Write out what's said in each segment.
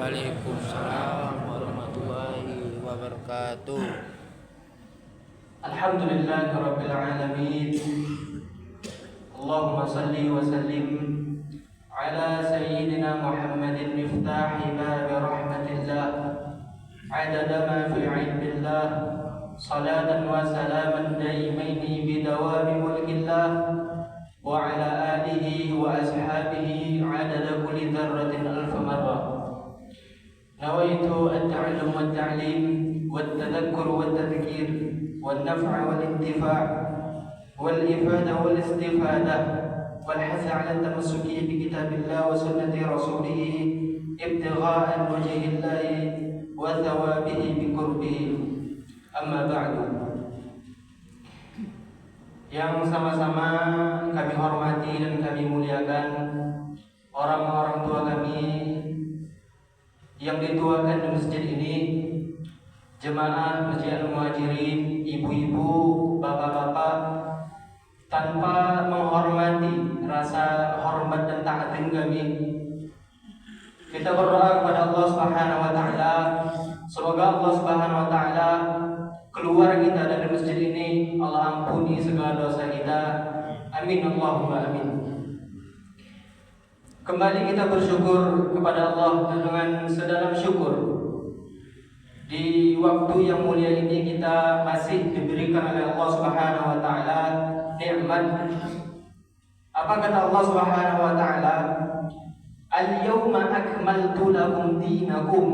Waalaikumsalam warahmatullahi wabarakatuh. Alhamdulillahirabbil alamin. Allahumma salli wa sallim ala sayyidina Muhammadin miftahi babi rahmatillah, adada ma fi ilmillah, salatan wa salaman daimaini bidawami mulkillah, wa ala alihi wa ashabihi adada kulli dharratin alf marrah. Nawaitu at-ta'allum wa at-ta'lim wa at-tadhakkur wa at-tadhkir والنفع والانتفاع والإفادة والاستفادة والحث على التمسك بكتاب الله وسنة رسوله ابتغاء وجه الله وثوابه بقربه. أما بعد, yang sama-sama kami hormati dan kami muliakan orang-orang tua kami yang dituakan di masjid ini, jemaah Masjid Al-Muhajirin, ibu-ibu, bapak-bapak, tanpa menghormati rasa hormat dan ta'zim kami, kita berdoa kepada Allah Subhanahu wa taala, semoga Allah Subhanahu wa taala keluar kita dari masjid ini Allah ampuni segala dosa kita. Amin Allahumma amin. Kembali kita bersyukur kepada Allah dengan sedalam syukur. Di waktu yang mulia ini kita masih diberikan oleh Allah Subhanahu wa taala nikmat. Apa kata Allah Subhanahu wa taala? Al-yawma akmaltu lakum dinakum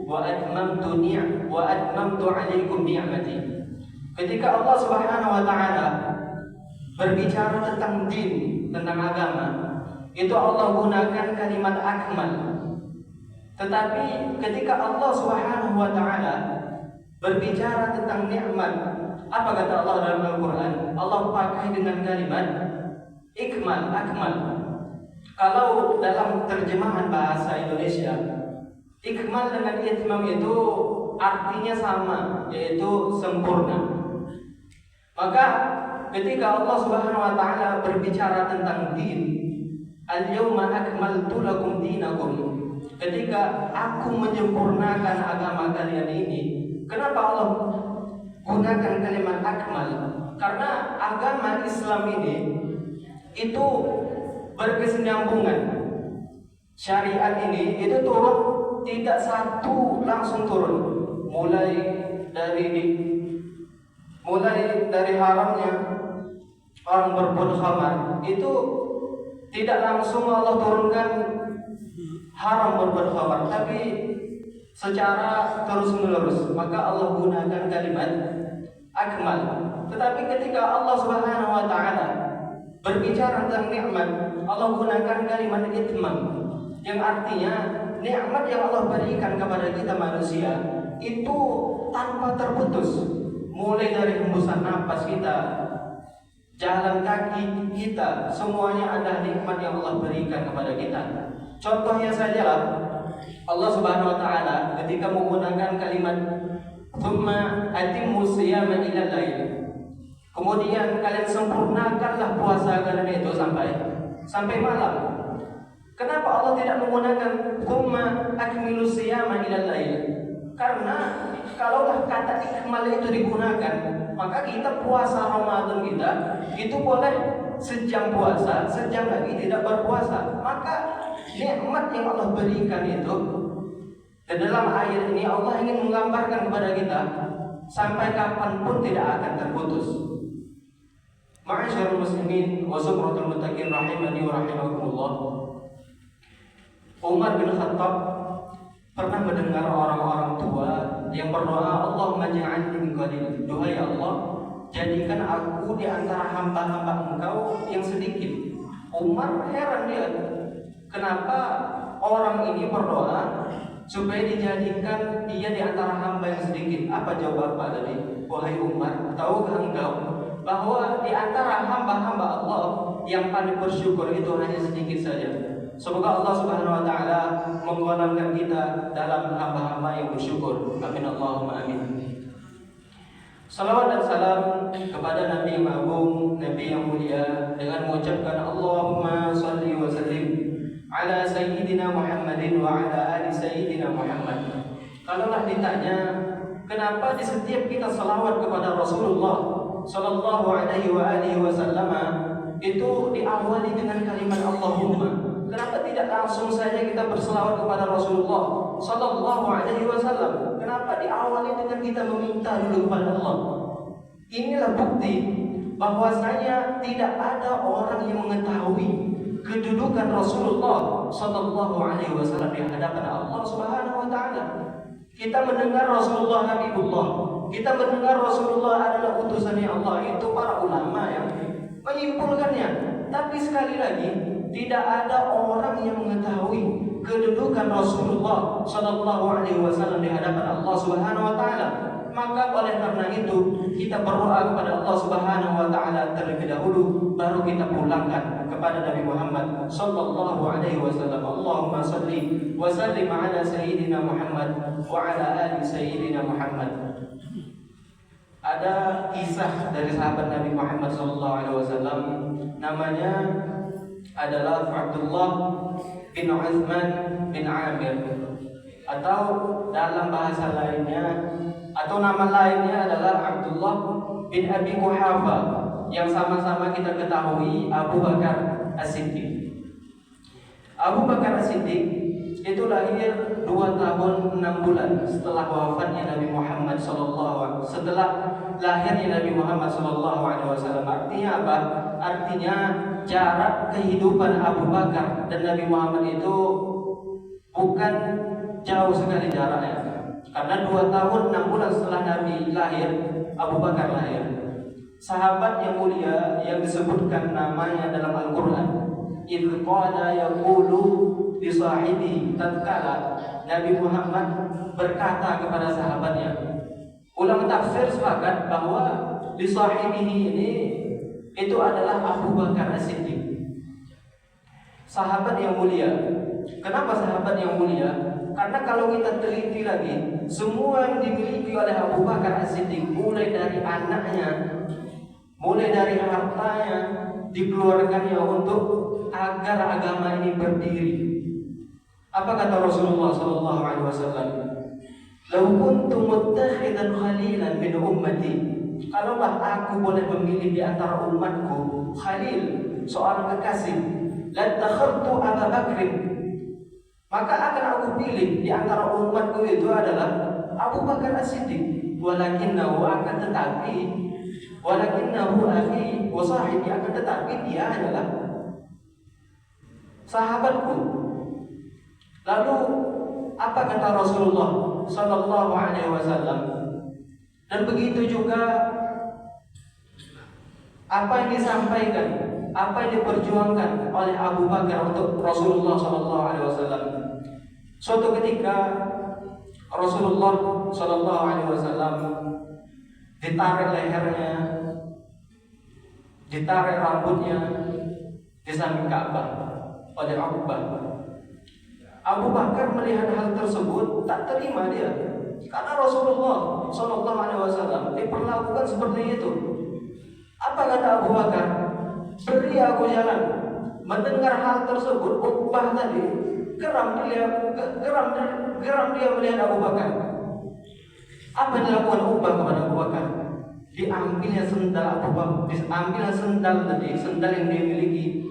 wa atmamtu 'alaikum ni'mati. Ketika Allah Subhanahu wa taala berbicara tentang din, tentang agama, itu Allah gunakan kalimat akmal. Tetapi ketika Allah Subhanahu wa taala berbicara tentang nikmat, apa kata Allah dalam Al-Qur'an? Allah pakai dengan kalimat ikmal, akmal. Kalau dalam terjemahan bahasa Indonesia, ikmal dengan itmam itu artinya sama, yaitu sempurna. Maka ketika Allah Subhanahu wa taala berbicara tentang din, al-yawma akmaltu lakum dinakum, ketika aku menyempurnakan agama kalian ini, kenapa Allah gunakan kalimat akmal? Karena agama Islam ini itu berkesinambungan. Syariat ini itu turun, tidak satu langsung turun. Mulai dari haramnya orang berbuat khamar, itu tidak langsung Allah turunkan haram berbuat khamar, tapi secara terus menerus. Maka Allah gunakan kalimat akmal. Tetapi ketika Allah Subhanahu wa taala berbicara tentang nikmat, Allah gunakan kalimat itmam, yang artinya nikmat yang Allah berikan kepada kita manusia itu tanpa terputus. Mulai dari hembusan nafas kita, jalan kaki kita, semuanya adalah nikmat yang Allah berikan kepada kita. Contohnya sajalah Allah Subhanahu wa taala ketika menggunakan kalimat tsumma atimmu siyama ila lail. Kemudian kalian sempurnakanlah puasa kalian itu sampai malam. Kenapa Allah tidak menggunakan tsumma akmilu siyama ila lail? Karena kalaulah kata ikmal itu digunakan, maka kita puasa Ramadan kita itu boleh sejam puasa, sejam lagi tidak berpuasa. Maka nikmat yang Allah berikan itu, di dalam ayat ini Allah ingin menggambarkan kepada kita sampai kapanpun tidak akan terputus. Ma'asyiral muslimin wa sumratul muttaqin rahimani wa rahimakumullah. Umar bin Khattab pernah mendengar orang-orang tua yang berdoa, Allahumma ja'alni min qalil. Duhai Allah, jadikan aku di antara hamba-hamba Engkau yang sedikit. Umar heran dia, kenapa orang ini berdoa supaya dijadikan dia di antara hamba yang sedikit. Apa jawab Bapak tadi? Wahai Umar, tahukah engkau bahwa di antara hamba-hamba Allah yang paling bersyukur itu hanya sedikit saja. Semoga Allah Subhanahu wa taala menggolongkan kita dalam hamba-hamba yang bersyukur. Amin Allahumma amin. Salawat dan salam kepada Nabi yang agung, Nabi yang mulia, dengan mengucapkan Allahumma salli wa sallim ala sayyidina Muhammadin wa ala ali sayyidina Muhammad. Kalaulah ditanya, kenapa di setiap kita salawat kepada Rasulullah sallallahu alaihi wasallam itu diawali dengan kalimat Allahumma? Kenapa tidak langsung saja kita berselawat kepada Rasulullah sallallahu alaihi wasallam? Kenapa diawali dengan kita meminta dulu kepada Allah? Inilah bukti bahwasanya tidak ada orang yang mengetahui kedudukan Rasulullah sallallahu alaihi wasallam di hadapan Allah Subhanahu wa taala. Kita mendengar Rasulullah Habibullah, kita mendengar Rasulullah adalah utusannya Allah, itu para ulama yang menyimpulkannya. Tapi sekali lagi, tidak ada orang yang mengetahui kedudukan Rasulullah sallallahu alaihi wasallam di hadapan Allah Subhanahu wa taala. Maka oleh karena itu kita berdoa kepada Allah Subhanahu wa taala terlebih dahulu, baru kita pulangkan kepada Nabi Muhammad sallallahu alaihi wasallam. Allahumma shalli wa sallim ala sayyidina Muhammad wa ala ali sayyidina Muhammad. Ada kisah dari sahabat Nabi Muhammad sallallahu alaihi wasallam, namanya adalah Abdullah bin Uthman bin Amir, atau dalam bahasa lainnya atau nama lainnya adalah Abdullah bin Abi Quhafa, yang sama-sama kita ketahui Abu Bakar As-Siddiq. Abu Bakar As-Siddiq itu lahir 2 tahun 6 bulan setelah wafatnya Nabi Muhammad setelah lahirnya Nabi Muhammad SAW. Artinya apa? Artinya jarak kehidupan Abu Bakar dan Nabi Muhammad itu bukan jauh sekali jaraknya. Karena 2 tahun 6 bulan setelah Nabi lahir, Abu Bakar lahir. Sahabat yang mulia yang disebutkan namanya dalam Al-Quran, idh qala yaqulu li sahibi, tatkala Nabi Muhammad berkata kepada sahabatnya. Ulama tafsir sepakat bahwa li sahibihi ini itu adalah Abu Bakar As-Siddiq, sahabat yang mulia. Kenapa sahabat yang mulia? Karena kalau kita teliti lagi, semua yang dimiliki oleh Abu Bakar As-Siddiq, mulai dari anaknya, mulai dari hartanya, dikeluarkannya untuk agar agama ini berdiri. Apa kata Rasulullah SAW? "Lau kuntu muttakhidan khalilan min ummati." Kalaulah aku boleh memilih di antara umatku khalil, seorang kekasih, latakhartu Abu Bakr, maka akan aku pilih di antara umatku itu adalah Abu Bakar As-Siddiq. Walakinnahu akhi wa sahibi, akan tetapi dia adalah sahabatku. Lalu apa kata Rasulullah sallallahu alaihi wasallam? Dan begitu juga apa yang disampaikan, apa yang diperjuangkan oleh Abu Bakar untuk Rasulullah sallallahu alaihi wasallam. Suatu ketika Rasulullah sallallahu alaihi wasallam ditarik lehernya, ditarik rambutnya di samping Ka'bah oleh Abu Bakar. Abu Bakar melihat hal tersebut tak terima dia, karena Rasulullah sallallahu alaihi wasallam diperlakukan seperti itu. Apa kata Abu Bakar? Beri aku jalan. Mendengar hal tersebut, Uqbah tadi geram dia melihat Abu Bakar. Apa yang dilakukan Uqbah kepada Abu Bakar? Diambilnya sendal Abu Bakar, diambilnya sendal yang dia miliki,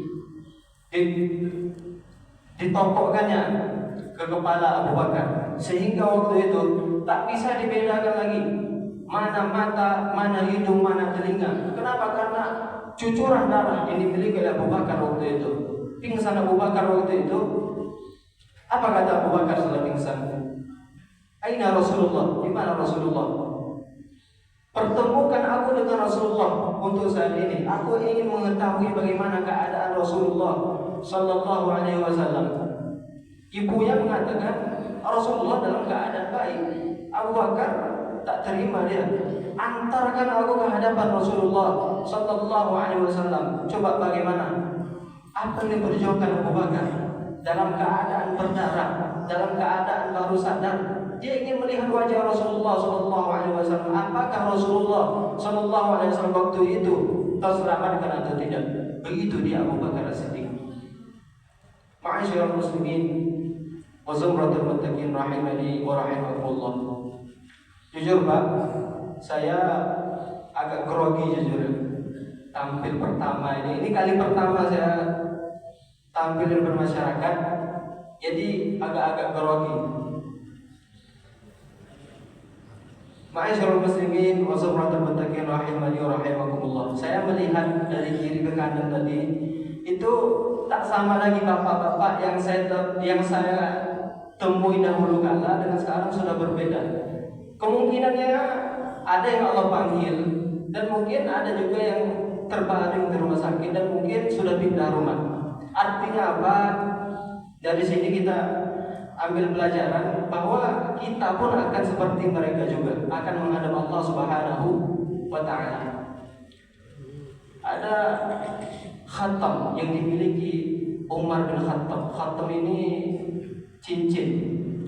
ditopokkannya ke kepala Abu Bakar, sehingga waktu itu tak bisa dibedakan lagi mana mata, mana hidung, mana telinga. Kenapa? Karena cucuran darah yang dimiliki oleh Abu Bakar waktu itu. Pingsan Abu Bakar waktu itu. Apa kata Abu Bakar setelah pingsan? Aina Rasulullah? Di mana Rasulullah? Pertemukan aku dengan Rasulullah untuk saat ini. Aku ingin mengetahui bagaimana keadaan Rasulullah sallallahu alaihi wasallam. Ibunya mengatakan Rasulullah dalam keadaan baik. Abu Bakar tak terima dia. Antarkan aku ke hadapan Rasulullah sallallahu alaihi wasallam. Coba bagaimana? Apa yang diperjuangkan Abu Bakar? Dalam keadaan berdarah, dalam keadaan baru sadar, dia ingin melihat wajah Rasulullah sallallahu alaihi wasallam. Apakah Rasulullah sallallahu alaihi wasallam waktu itu terselamatkan atau tidak? Begitu dia Abu Bakar As-Siddiq. Ma'asyiral muslimin wa zumratul muttaqin rahimani wa rahimakumullah. Jujur Pak, saya agak grogi jujur. Tampil pertama ini kali pertama saya tampil di bermasyarakat, jadi agak-agak grogi. Ma'asyiral muslimin wa zumratul muttaqin rahimani wa rahimakumullah. Saya melihat dari kiri ke kanan tadi itu tak sama lagi bapak-bapak yang saya temui dahulu kala dengan sekarang sudah berbeda. Kemungkinannya ada yang Allah panggil dan mungkin ada juga yang terbaring di rumah sakit dan mungkin sudah pindah rumah. Artinya apa? Dari sini kita ambil pelajaran bahwa kita pun akan seperti mereka juga, akan menghadap Allah Subhanahu wa Ta'ala. Ada khatam yang dimiliki Umar bin Khattab. Khatam ini cincin.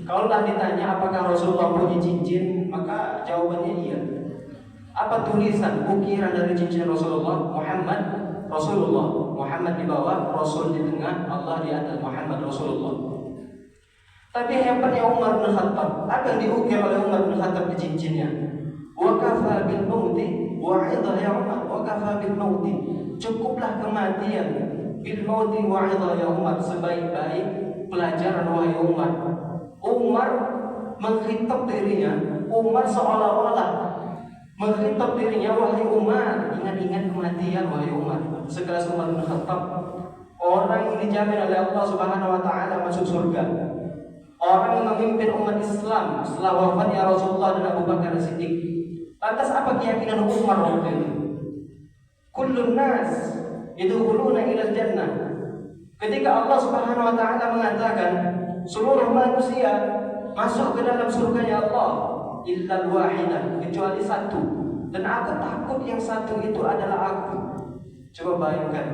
Kalau ditanya apakah Rasulullah punya cincin, maka jawabannya iya. Apa tulisan ukiran dari cincin Rasulullah? Muhammad Rasulullah. Muhammad di bawah, Rasul di tengah, Allah di atas. Muhammad Rasulullah. Tapi hebatnya Umar bin Khattab, apa yang diukir oleh Umar bin Khattab di cincinnya? Wa kafa bil mauti wa'idha ya Umar. Wa kafa bil mauti, cukuplah kematian. Bil mauti wa'idha ya Umar, sebaik-baik pelajaran wahai Umar. Umar menghitab dirinya, Umar seolah-olah menghitab dirinya, wahai Umar, ingat-ingat kematian wahai Umar. Sekelas Umar bin Khattab, orang yang dijamin oleh Allah Subhanahu wa Ta'ala masuk surga. Orang yang memimpin umat Islam setelah wafatnya Rasulullah dan Abu Bakar Siddiq. Lantas apa keyakinan Umar waktu itu? Kullun nas yadkhuluna ila jannah. Ketika Allah Subhanahu wa Ta'ala mengatakan seluruh manusia masuk ke dalam surganya Allah, illa wahidah, kecuali satu. Dan aku takut yang satu itu adalah aku. Coba bayangkan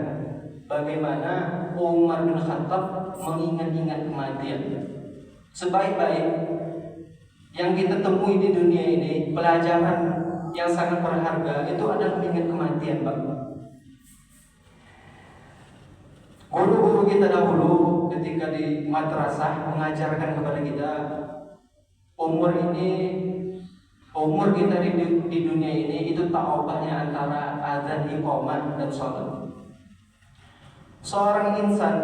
bagaimana Umar bin Khattab mengingat-ingat kematian. Sebaik-baik yang kita temui di dunia ini, pelajaran yang sangat berharga itu adalah mengingat kematian, Pak. Guru-guru kita dahulu ketika di madrasah mengajarkan kepada kita, umur kita di dunia ini itu tak ubahnya antara azan, iqamah dan sholat. Seorang insan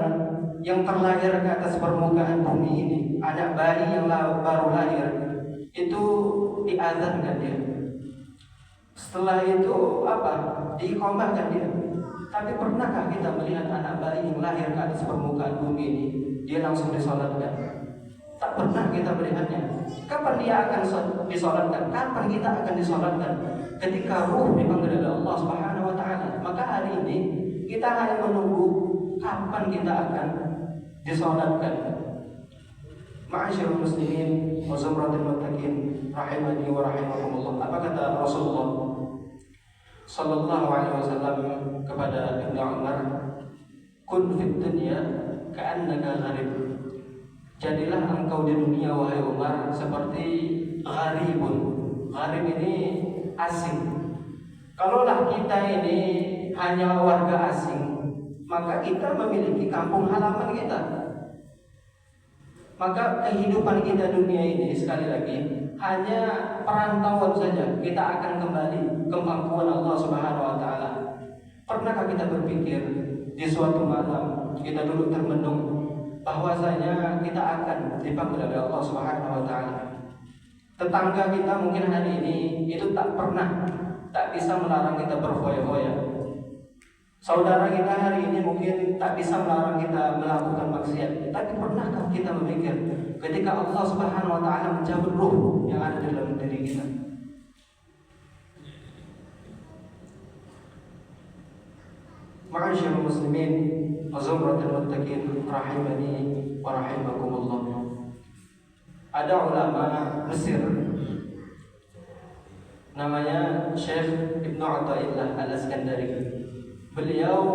yang terlahir ke atas permukaan bumi ini, anak bayi yang baru lahir, itu diazankan dia. Setelah itu apa? Diiqamahkan dia. Tapi pernahkah kita melihat anak bayi yang lahir ke atas permukaan bumi ini, dia langsung disolatkan? Tak pernah kita melihatnya. Kapan dia akan disolatkan? Kapan kita akan disolatkan? Ketika ruh dipanggil oleh Allah Subhanahu wa Ta'ala. Maka hari ini kita hanya menunggu kapan kita akan disolatkan. Ma'asyiral muslimin wa zumratul muttaqin rahimani wa rahimakumullah. Apa kata Rasulullah sallallahu alaihi wasallam kepada Ibnu Umar? Kun fid dunya ka'annaka gharib. Jadilah engkau di dunia wahai Umar seperti gharibun. Gharib ini asing. Kalaulah kita ini hanya warga asing, maka kita memiliki kampung halaman kita. Maka kehidupan kita dunia ini sekali lagi hanya perantauan saja. Kita akan kembali ke pangkuan Allah Subhanahu wa Ta'ala. Pernahkah kita berpikir di suatu malam kita duduk termenung bahwasanya kita akan dipanggil oleh Allah Subhanahu wa Ta'ala? Tetangga kita mungkin hari ini itu tak bisa melarang kita berfoya-foya. Saudara kita hari ini mungkin tak bisa melarang kita melakukan maksiat. Tapi pernahkah kita memikir ketika Allah Subhanahu wa Ta'ala mencabut ruh yang ada di dalam diri kita? Ma'asyiral muslimin wa zumratul muttaqin rahimani wa rahimakumullah. Ada ulama Mesir namanya Syekh Ibnu Athaillah Al-Iskandari. Beliau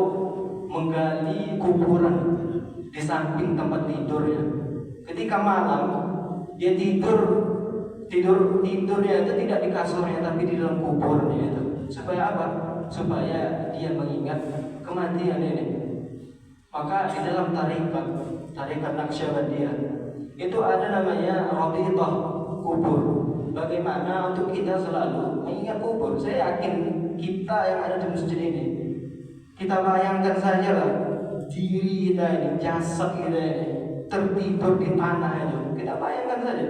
menggali kuburan di samping tempat tidurnya. Ketika malam dia tidurnya itu tidak di kasurnya tapi di dalam kuburnya itu. Supaya apa? Supaya dia mengingat kematian ini. Maka di dalam tarikat Naqsyabandiyah itu ada namanya Rabithah kubur. Bagaimana untuk kita selalu mengingat kubur. Saya yakin kita yang ada di masjid ini, kita bayangkan saja lah diri kita ini, jasad kita ini tertidur di tanah itu. Kita bayangkan saja.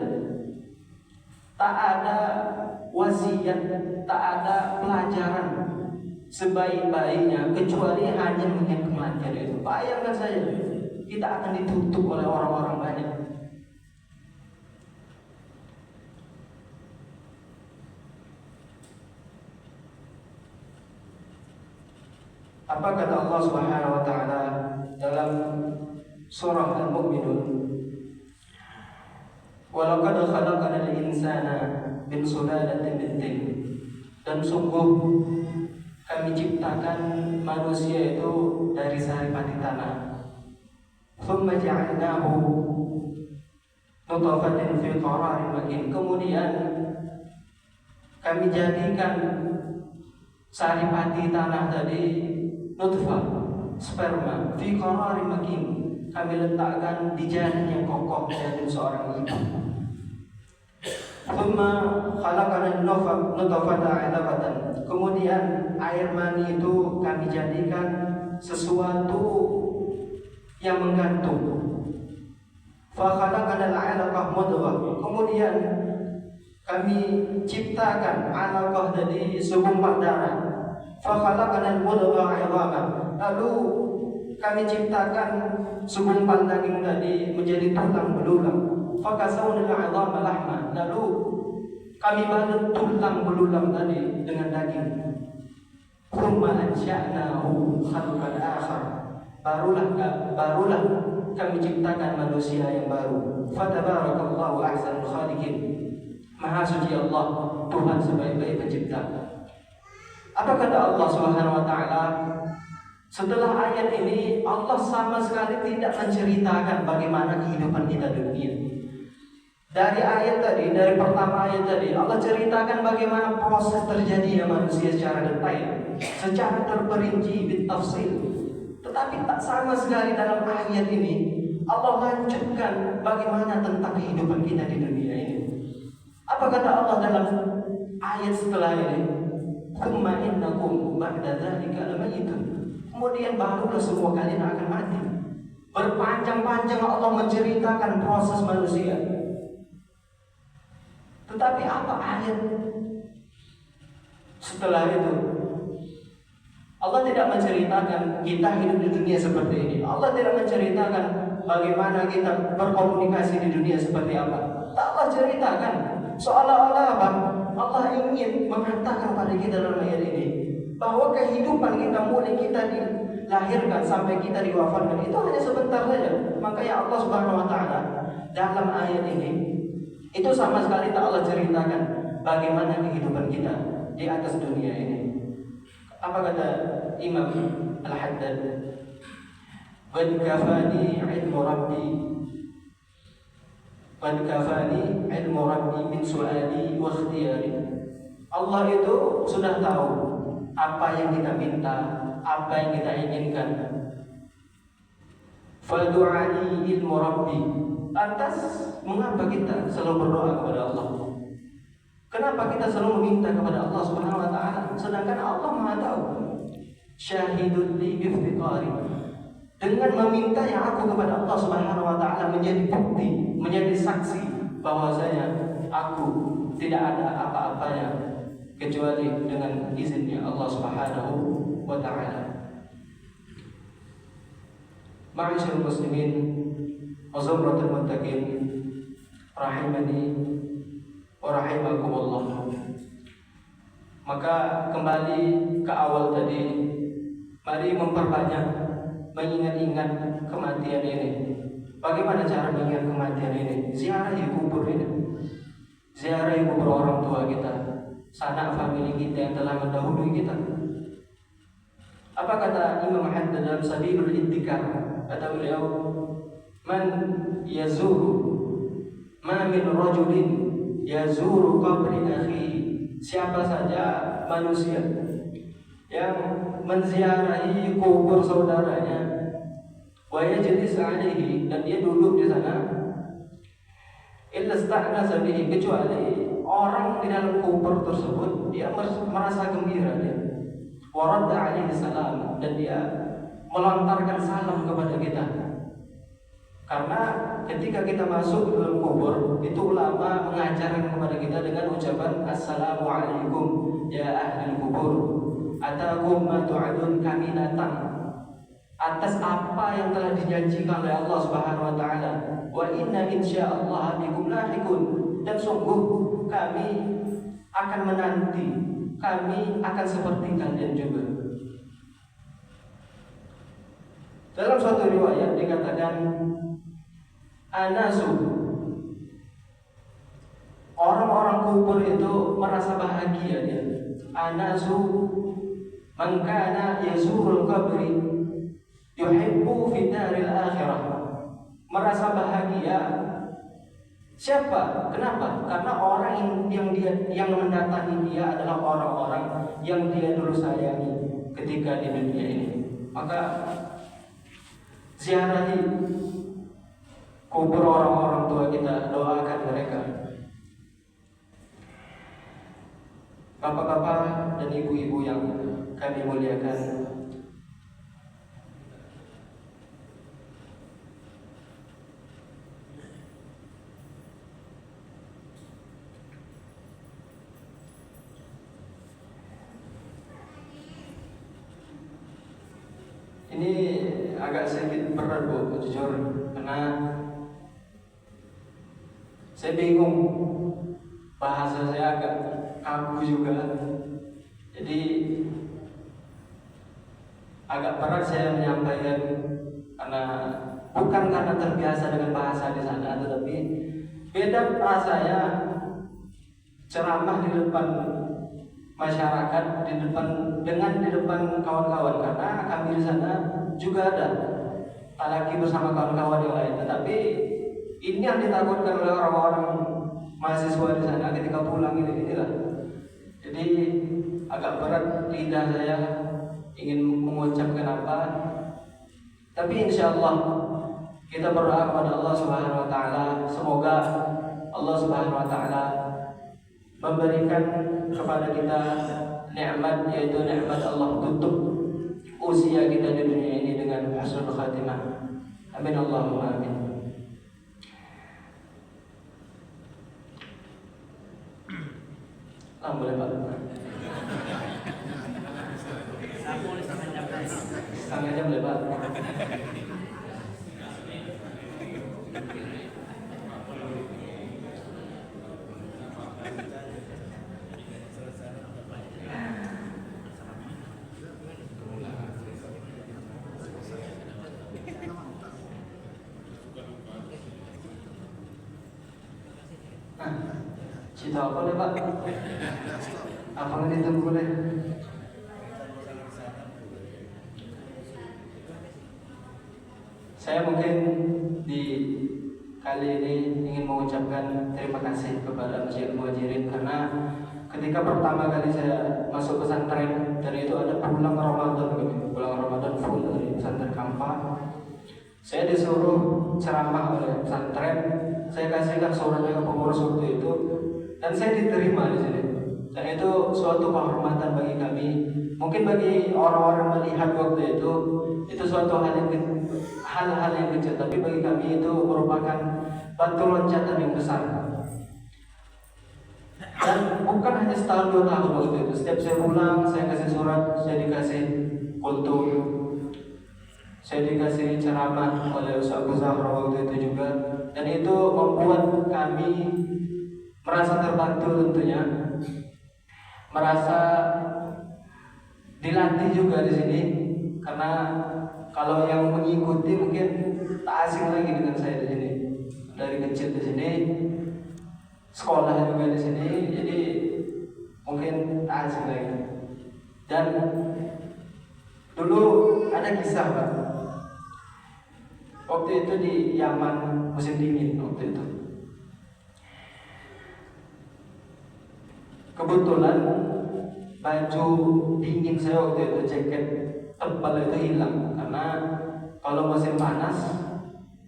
Tak ada wasiat, tak ada pelajaran sebaik-baiknya kecuali hanya mengingat kematian itu. Bayangkan saja, kita akan ditutup oleh orang-orang banyak. Apa kata Allah Subhanahu wa taala dalam surah Al-Mu'minun? Wa laqad khalaqnal insana min sulalatin min tin. Dan sungguh kami ciptakan manusia itu dari saripati tanah. Tsumma ja'alnahu nutfatan fi qararin makin. Kemudian kami jadikan saripati tanah tadi nutfah, sperma, fi qararin makin. Kami letakkan di janin yang kokoh janin seorang ibu. Tsumma khalaqana nutfata 'alaqatan. Kemudian air mani itu kami jadikan sesuatu yang menggantung. Fa khalaqana al-'alaqah mudghah. Kemudian kami ciptakan 'alaqah dari segumpal darah. Fa khalaqana al-mudghah 'idhaman. Lalu kami ciptakan segumpal daging tadi menjadi tulang belulang. Fakasawna al-'idhama lahma. Lalu kami balut tulang belulang tadi dengan daging. Tsumma ansha'nahu khalqan akhar. Barulah kami ciptakan manusia yang baru. Fatabarakallahu ahsanul khaliqin. Maha suci Allah, Tuhan sebaik-baik pencipta. Apa kata Allah Subhanahu wa taala? Setelah ayat ini, Allah sama sekali tidak menceritakan bagaimana kehidupan kita di dunia. Dari ayat tadi, dari pertama ayat tadi, Allah ceritakan bagaimana proses terjadinya manusia secara detail, secara terperinci, bitafsil. Tetapi tak sama sekali dalam ayat ini, Allah lanjutkan bagaimana tentang kehidupan kita di dunia ini. Apa kata Allah dalam ayat setelah ini? Tsumma innakum ba'da dzalika lamayitun. Kemudian barulah semua kalian akan mati. Berpanjang-panjang Allah menceritakan proses manusia. Tetapi apa ayat setelah itu? Allah tidak menceritakan kita hidup di dunia seperti ini. Allah tidak menceritakan bagaimana kita berkomunikasi di dunia seperti apa. Tak Allah ceritakan. Seolah-olah apa? Allah ingin mengatakan pada kita dalam ayat ini bahwa kehidupan kita mulai kita dilahirkan sampai kita diwafatkan itu hanya sebentar saja. Makanya Allah Subhanahu wa taala dalam ayat ini itu sama sekali tak Allah ceritakan bagaimana kehidupan kita di atas dunia ini. Apa kata Imam Al-Haddad? Qad kafani 'ilmu rabbi. Qad kafani 'ilmu rabbi min su'ali wa ikhtiyari. Allah itu sudah tahu apa yang kita minta, apa yang kita inginkan. Fadu'ani ilmu rabbi. Lantas mengapa kita selalu berdoa kepada Allah? Kenapa kita selalu meminta kepada Allah Subhanahu wa taala sedangkan Allah Maha tahu? Syahidun li biftiqari. Dengan meminta yang aku kepada Allah Subhanahu wa taala menjadi bukti, menjadi saksi bahwasanya aku tidak ada apa-apanya kecuali dengan izinnya Allah Subhanahu wa taala. Ma'asyiral muslimin wa zumratul muttaqin rahimani wa rahimakumullah. Maka kembali ke awal tadi, mari memperbanyak mengingat-ingat kematian ini. Bagaimana cara mengingat kematian ini? Ziarahi kubur ini. Ziarahi kubur orang tua kita, sanak famili kita yang telah mendahului kita. Apa kata Imam Haddad dalam Sabilul Intikar? Kata beliau, man yazuru ma min rajulin yazuru qabri akhi. Siapa saja manusia yang menziarahi kubur saudaranya, wa yajlis alaihi, dan dia duduk di sana, illa sta'nasa bihi, kecuali orang di dalam kubur tersebut dia merasa gembira dia. Wa radda alaihi salam, dan dia melontarkan salam kepada kita. Karena ketika kita masuk ke dalam kubur, itu ulama mengajarkan kepada kita dengan ucapan Assalamualaikum ya ahli kubur, atakum ma tu'adun, kami datang atas apa yang telah dijanjikan oleh Allah Subhanahu wa taala. Wa inna insyaallah bikum lahiqun, dan sungguh kami akan menanti, kami akan seperti kalian juga. Dalam suatu riwayat dikatakan anasu, orang-orang kubur itu merasa bahagia dia. Anasu man kana yazurul qabri yuhibbu fi daril akhirah, merasa bahagia. Siapa? Kenapa? Karena orang yang mendatangi dia adalah orang-orang yang dia dulu sayangi ketika di dunia ini. Maka ziarahi kubur orang-orang tua kita, doakan mereka. Bapak-bapak dan ibu-ibu yang kami muliakan, ini agak sedikit berat Bu, jujur, karena saya bingung, bahasa saya agak kaku juga, jadi agak berat saya menyampaikan, karena bukan karena terbiasa dengan bahasa di sana, tetapi beda rasanya ceramah di depan masyarakat, di depan kawan-kawan, karena kami di sana juga ada lagi bersama kawan-kawan yang lain. Tetapi ini yang ditakutkan oleh orang-orang mahasiswa di sana ketika pulang inilah. Jadi agak berat lidah saya ingin mengucapkan apa. Tapi insya Allah kita berdoa kepada Allah Subhanahu Wa Taala, semoga Allah Subhanahu Wa Taala memberikan kepada kita nikmat, yaitu nikmat Allah tutup usia kita di dunia ini dengan husnul khatimah. Amin Allahumma amin. Boleh Pak? Setengah jam boleh Pak? Cita apa nih Pak? Apa yang ditunggu boleh? Saya mungkin di kali ini ingin mengucapkan terima kasih kepada Masjid Muhajirin, karena ketika pertama kali saya masuk pesantren, dan itu ada pulang Ramadan full dari pesantren Kampa, saya disuruh ceramah oleh pesantren. Saya kasihkan suratnya ke pengurus waktu itu, dan saya diterima di sini. Dan itu suatu kehormatan bagi kami. Mungkin bagi orang-orang melihat waktu itu suatu hal-hal yang kecil, tapi bagi kami itu merupakan batu loncatan yang besar. Dan bukan hanya setahun 2 tahun waktu itu. Setiap saya pulang, saya kasih surat, saya dikasih kultur, saya dikasih ceramah oleh Ustaz Abu Zahra waktu itu juga. Dan itu membuat kami merasa terbantu tentunya, merasa dilatih juga di sini, karena kalau yang mengikuti mungkin tak asing lagi dengan saya di sini. Dari kecil di sini, sekolah juga di sini, jadi mungkin tak asing lagi. Dan dulu ada kisah Pak. Waktu itu di Yaman musim dingin waktu itu. Kebetulan baju dingin saya waktu itu, jaket tebal itu hilang, karena kalau musim panas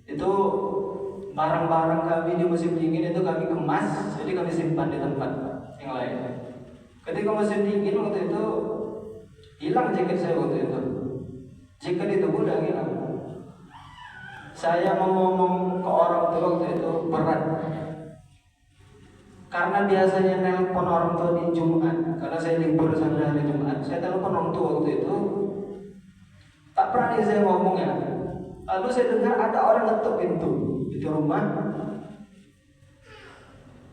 itu barang-barang kami di musim dingin itu kami kemas, jadi kami simpan di tempat yang lain. Ketika musim dingin waktu itu hilang jaket saya waktu itu. Jaket itu udah hilang. Saya mau ngomong ke orang tua waktu itu berat. Karena biasanya nelpon orang tua di Jumat, karena saya libur sampai hari Jumat, saya telepon orang tua waktu itu. Tak berani saya ngomongnya. Lalu saya dengar ada orang ngetuk pintu di rumah.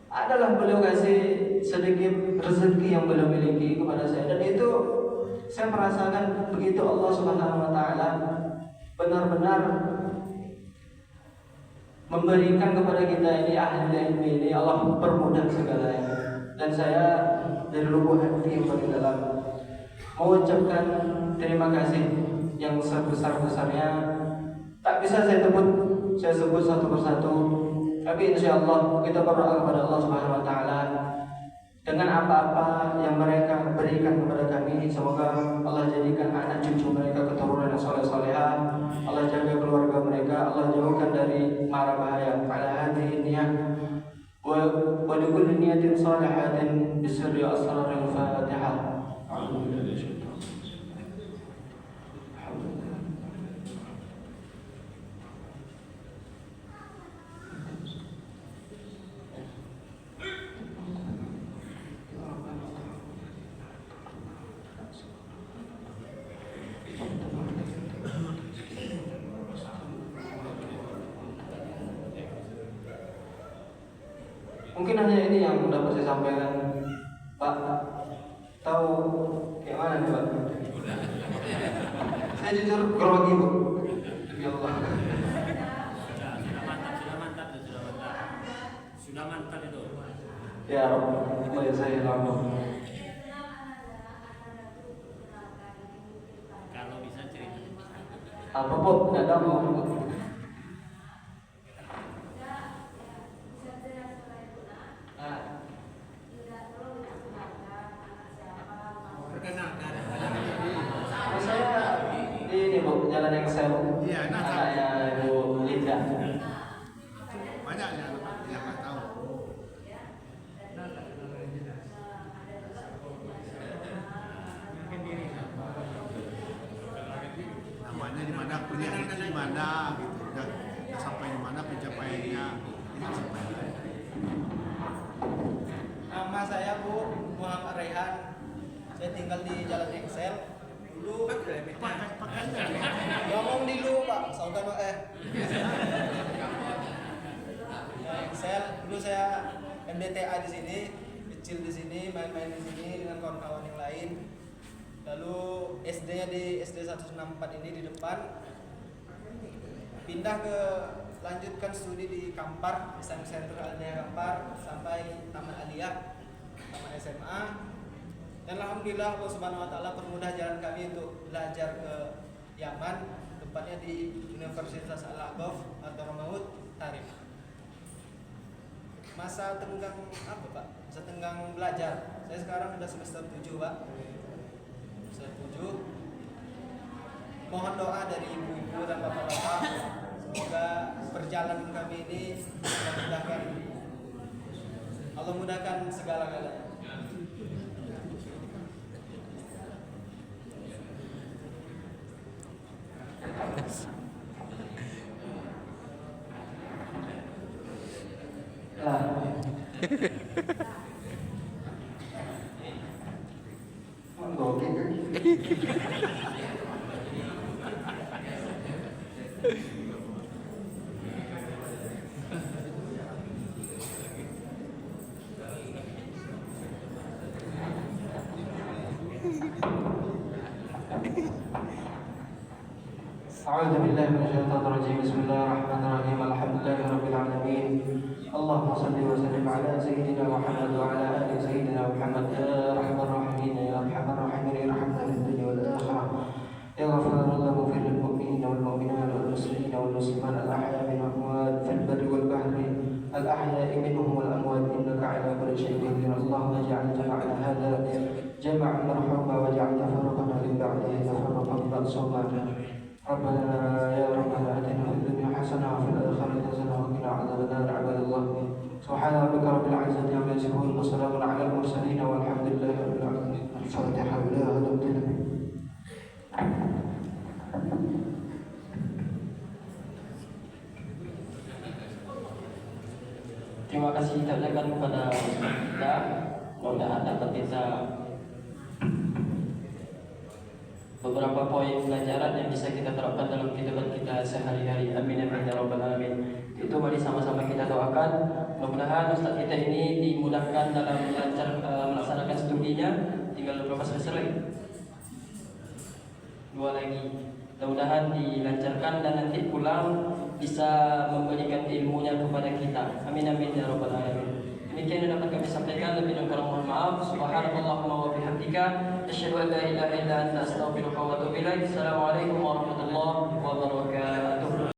Adalah beliau kasih sedikit rezeki yang beliau miliki kepada saya, dan itu saya merasakan begitu Allah Subhanahu wa taala benar-benar memberikan kepada kita ini ahli ilmu ini, Allah permudah segalanya. Dan saya dari lubuk hati yang paling dalam mengucapkan terima kasih yang sebesar-besarnya. Tak bisa saya sebut satu persatu, tapi insya Allah kita berdoa kepada Allah Subhanahu wa taala dengan apa-apa yang mereka berikan kepada kami, semoga Allah jadikan anak cucu mereka keturunan yang soleh-solehah. Allah jaga keluarga mereka, Allah jauhkan dari mara bahaya. Ala hadhihi niyah wa likulli niyatin salihatin bisirri asraril Fatihah. Mungkin hanya ini yang dapat saya sampaikan, Pak. Tahu kayak mana nih, Pak? Saya jujur grogi, Bu. Demi Allah. Sudah mantap itu. Ya Rabb, ya saya lama. Kalau bisa cerita. Apa Bob? Tidak ada mau. Perkenalkan. Saya ini Bu, Jalan Excel. Iya, anaknya Ibu Linda. Banyak yang nggak tahu. Namanya di mana, punya itu di mana, gitu. Udah sampai di mana pencapaiannya. Ini sampai. Nama saya Bu Muhammad Rehan. Saya tinggal di Jalan Excel. Dulu ngomong dulu Pak, saudara Excel. Dulu saya MDTA di sini, kecil di sini, main-main di sini dengan kawan-kawan yang lain. Lalu SD-nya di SD 164 ini di depan. Pindah ke lanjutkan studi di Kampar, Islamic Center Al-Nia Kampar sampai Taman Aliyah, Taman SMA. Dan alhamdulillah Allah Subhanahu wa taala permudah jalan kami untuk belajar ke Yaman, tepatnya di Universitas Al-Aqaf atau Ramaut Tarif. Masa tenggang apa, Pak? Masa tenggang belajar. Saya sekarang sudah semester 7, Pak. Semester 7. Mohon doa dari ibu-ibu dan bapak-bapak, semoga perjalanan kami ini Allah mudahkan. Allah mudahkan segala-galanya. أعوذ بالله من الشيطان الرجيم. بسم الله الرحمن الرحيم. الحمد لله رب العالمين. اللهم صل وسلم على سيدنا محمد وعلى آل سيدنا محمد. يا أرحم الراحمين يا أرحم الراحمين ارحمنا في الدنيا والآخرة. يا غفور الله اغفر للمؤمنين والمؤمنات والمسلمين والمسلمات الأحياء منهم والأموات في البر والبحر الأحياء منهم والأموات إنك على كل شيء قدير. اللهم اجعل جمعنا هذا جمعا مرحوما واجعل تفرقنا من بعده تفرقا معصوما. ربنا يا ربنا آتنا في الدنيا حسنة وفي الآخرة حسنة وقنا عذاب النار عباد الله. سبحان ربك رب العزة عما يصفون وسلام على المرسلين والحمد لله رب العالمين. الفاتحة. بلا هدى. Terima kasih kita ucapkan kepada kita. Mudah-mudahan dapat kita beberapa poin pelajaran yang bisa kita terapkan dalam kehidupan kita sehari-hari. Amin amin ya rabbal alamin. Itu mari sama-sama kita doakan. Mudah-mudahan Ustaz kita ini dimudahkan dalam lancar melaksanakan studinya. Tinggal berapa semester lagi? 2 lagi. Mudah-mudahan dilancarkan dan nanti pulang bisa memberikan ilmunya kepada kita. Amin amin ya rabbal alamin. Demikian yang dapat kami sampaikan, lebih dan kurang mohon maaf. Subhanallahumma wa bihamdika, asyhadu an la ilaha illa anta, astaghfiruka wa atubu ilaik. Assalamualaikum warahmatullahi wabarakatuh.